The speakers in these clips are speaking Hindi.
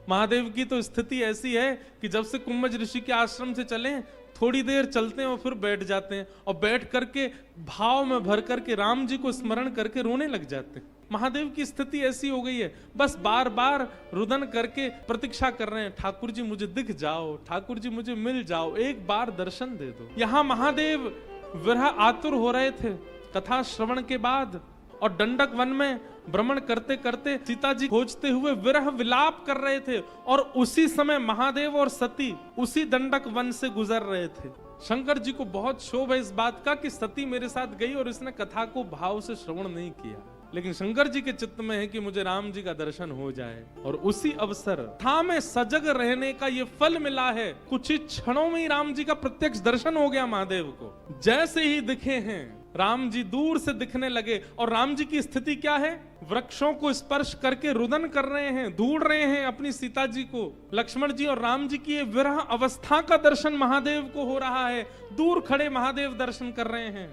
महादेव की तो स्थिति ऐसी है कि जब से कुंभज ऋषि के आश्रम से चले, थोड़ी देर चलते हैं और फिर बैठ जाते हैं, और बैठ करके भाव में भर करके राम जी को स्मरण करके रोने लग जाते हैं। महादेव की स्थिति ऐसी हो गई है, बस बार बार रुदन करके प्रतीक्षा कर रहे हैं, ठाकुर जी मुझे दिख जाओ, ठाकुर जी मुझे मिल जाओ, एक बार दर्शन दे दो। यहां महादेव विरह आतुर हो रहे थे कथा श्रवण के बाद, और दंडक वन में भ्रमण करते करते सीता जी खोजते हुए विरह विलाप कर रहे थे, और उसी समय महादेव और सती उसी दंडक वन से गुजर रहे थे। शंकर जी को बहुत क्षोभ है इस बात का कि सती मेरे साथ गई और इसने कथा को भाव से श्रवण नहीं किया, लेकिन शंकर जी के चित्त में है कि मुझे राम जी का दर्शन हो जाए। और उसी अवसर था में सजग रहने का ये फल मिला है। कुछ ही क्षणों में ही राम जी का प्रत्यक्ष दर्शन हो गया महादेव को। जैसे ही दिखे हैं राम जी दूर से दिखने लगे, और राम जी की स्थिति क्या है, वृक्षों को स्पर्श करके रुदन कर रहे हैं, ढूंढ रहे हैं अपनी सीता जी को। लक्ष्मण जी और राम जी की विरह अवस्था का दर्शन महादेव को हो रहा है, दूर खड़े महादेव दर्शन कर रहे हैं।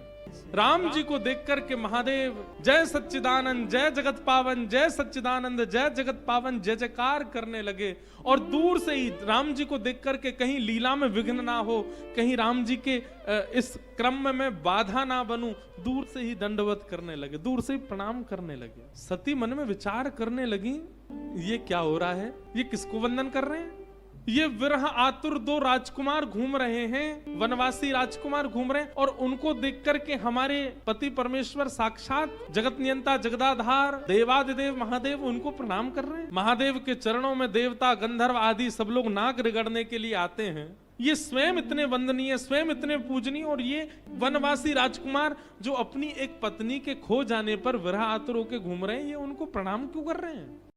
राम जी को देख करके महादेव जय सच्चिदानंद, जय जगत पावन, जय सच्चिदानंद, जय जगत पावन जय जयकार करने लगे। और दूर से ही राम जी को देख करके कहीं लीला में विघ्न ना हो, कहीं राम जी के इस क्रम में मैं बाधा ना बनूं, दूर से ही दंडवत करने लगे, दूर से ही प्रणाम करने लगे। सती मन में विचार करने लगी, ये क्या हो रहा है, ये किसको वंदन कर रहे हैं? ये विरह आतुर दो राजकुमार घूम रहे हैं, वनवासी राजकुमार घूम रहे हैं, और उनको देख करके हमारे पति परमेश्वर साक्षात जगत नियंता जगदाधार देवादिदेव महादेव उनको प्रणाम कर रहे हैं। महादेव के चरणों में देवता गंधर्व आदि सब लोग नाक रगड़ने के लिए आते हैं। ये स्वयं इतने वंदनीय, स्वयं इतने पूजनीय, और ये वनवासी राजकुमार जो अपनी एक पत्नी के खो जाने पर विरह आतुर होकर घूम रहे हैं, ये उनको प्रणाम क्यों कर रहे हैं?